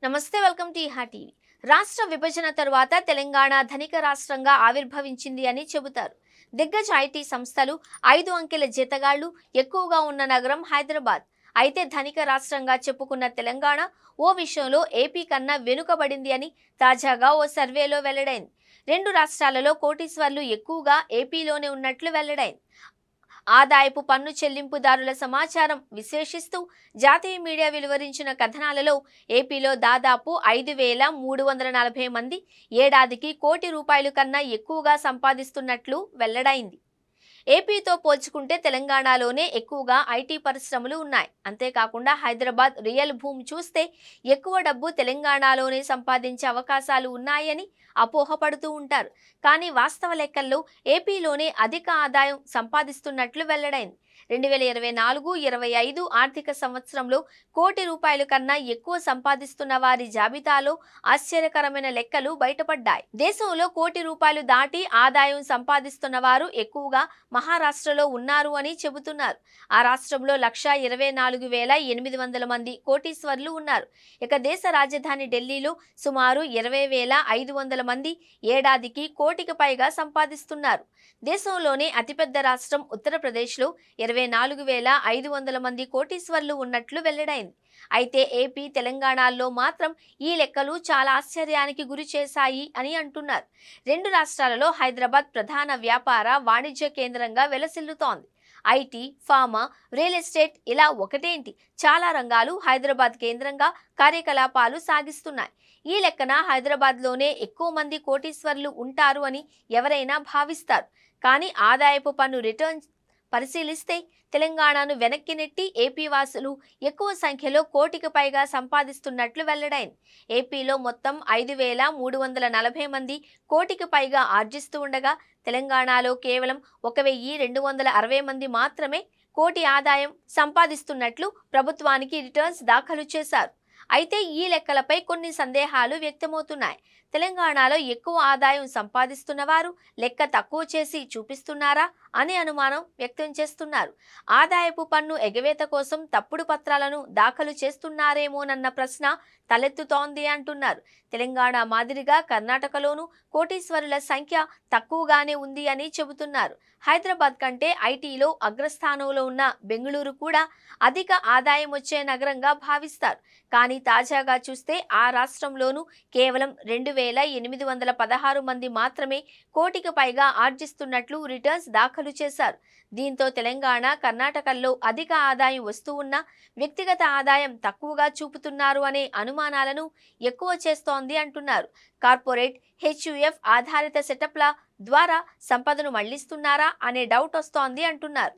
నమస్తే, welcome to ఇహా TV. రాష్ట్ర విభజన తరువాత తెలంగాణ ధనిక రాష్ట్రంగా ఆవిర్భవించింది అని చెబుతారు. దిగ్గజ ఐటీ సంస్థలు, 5 అంకెల జీతగాళ్లు ఎక్కువగా ఉన్న నగరం హైదరాబాద్. అయితే ధనిక రాష్ట్రంగా చెప్పుకున్న తెలంగాణ ఓ విషయంలో ఏపీ కన్నా వెనుకబడింది అని తాజాగా ఓ సర్వేలో వెల్లడైంది. 2 రాష్ట్రాలలో కోటీశ్వర్లు ఎక్కువగా ఏపీలోనే ఉన్నట్లు వెల్లడైంది. ఆదాయపు పన్ను చెల్లింపుదారుల సమాచారం విశ్లేషిస్తూ జాతీయ మీడియా వెలువరించిన కథనాలలో ఏపీలో దాదాపు 5,340 మంది ఏడాదికి ₹1,00,00,000 కన్నా ఎక్కువగా సంపాదిస్తున్నట్లు వెల్లడైంది. ఏపీతో పోల్చుకుంటే తెలంగాణలోనే ఎక్కువగా ఐటీ పరిశ్రమలు ఉన్నాయి. అంతేకాకుండా హైదరాబాద్ రియల్ భూమి చూస్తే ఎక్కువ డబ్బు తెలంగాణలోనే సంపాదించే అవకాశాలు ఉన్నాయని అపోహపడుతూ ఉంటారు. కానీ వాస్తవ లెక్కల్లో ఏపీలోనే అధిక ఆదాయం సంపాదిస్తున్నట్లు వెల్లడైంది. 2024-25 ఆర్థిక సంవత్సరంలో ₹1,00,00,000 కన్నా ఎక్కువ సంపాదిస్తున్న వారి జాబితాలో ఆశ్చర్యకరమైన లెక్కలు బయటపడ్డాయి. దేశంలో ₹1,00,00,000 దాటి ఆదాయం సంపాదిస్తున్న వారు ఎక్కువగా మహారాష్ట్రలో ఉన్నారు అని చెబుతున్నారు. ఆ రాష్ట్రంలో 1,24,800 మంది కోటీశ్వర్లు ఉన్నారు. ఇక దేశ రాజధాని ఢిల్లీలో సుమారు 20,500 మంది ఏడాదికి కోటికి పైగా సంపాదిస్తున్నారు. దేశంలోనే అతిపెద్ద రాష్ట్రం ఉత్తరప్రదేశ్లో 24,500 మంది కోటీశ్వర్లు ఉన్నట్లు వెల్లడైంది. అయితే ఏపీ, తెలంగాణలో మాత్రం ఈ లెక్కలు చాలా ఆశ్చర్యానికి గురి చేశాయి అని అంటున్నారు. 2 రాష్ట్రాలలో హైదరాబాద్ ప్రధాన వ్యాపార, వాణిజ్య కేంద్రంగా వెలసిల్లుతోంది. ఐటీ, ఫార్మా, రియల్ ఎస్టేట్ ఇలా ఒకటేంటి, చాలా రంగాలు హైదరాబాద్ కేంద్రంగా కార్యకలాపాలు సాగిస్తున్నాయి. ఈ లెక్కన హైదరాబాద్లోనే ఎక్కువ మంది కోటీశ్వర్లు ఉంటారు అని ఎవరైనా భావిస్తారు. కానీ ఆదాయపు పన్ను రిటర్న్స్ పరిశీలిస్తే తెలంగాణను వెనక్కి నెట్టి ఏపీ వాసులు ఎక్కువ సంఖ్యలో కోటికి పైగా సంపాదిస్తున్నట్లు వెల్లడైంది. ఏపీలో మొత్తం 5,340 మంది కోటికి పైగా ఆర్జిస్తూ ఉండగా తెలంగాణలో కేవలం 1,260 మంది మాత్రమే కోటి ఆదాయం సంపాదిస్తున్నట్లు ప్రభుత్వానికి రిటర్న్స్ దాఖలు చేశారు. అయితే ఈ లెక్కలపై కొన్ని సందేహాలు వ్యక్తమవుతున్నాయి. తెలంగాణలో ఎక్కువ ఆదాయం సంపాదిస్తున్న వారు లెక్క తక్కువ చేసి చూపిస్తున్నారా అనే అనుమానం వ్యక్తం చేస్తున్నారు. ఆదాయపు పన్ను ఎగవేత కోసం తప్పుడు పత్రాలను దాఖలు చేస్తున్నారేమోనన్న ప్రశ్న తలెత్తుతోంది అంటున్నారు. తెలంగాణ మాదిరిగా కర్ణాటకలోనూ కోటీశ్వరుల సంఖ్య తక్కువగానే ఉంది అని చెబుతున్నారు. హైదరాబాద్ కంటే ఐటీలో అగ్రస్థానంలో ఉన్న బెంగళూరు కూడా అధిక ఆదాయం వచ్చే నగరంగా భావిస్తారు. కానీ తాజాగా చూస్తే ఆ రాష్ట్రంలోనూ కేవలం 2,816 మంది మాత్రమే కోటికి పైగా ఆర్జిస్తున్నట్లు రిటర్న్స్ దాఖలు చేశారు. దీంతో తెలంగాణ, కర్ణాటకల్లో అధిక ఆదాయం వస్తూ ఉన్నా వ్యక్తిగత ఆదాయం తక్కువగా చూపుతున్నారు అనే అనుమానాలను ఎక్కువ చేస్తోంది అంటున్నారు. కార్పొరేట్, హెచ్యుఎఫ్ ఆధారిత సెటప్ల ద్వారా సంపదను మళ్లిస్తున్నారా అనే డౌట్ వస్తోంది అంటున్నారు.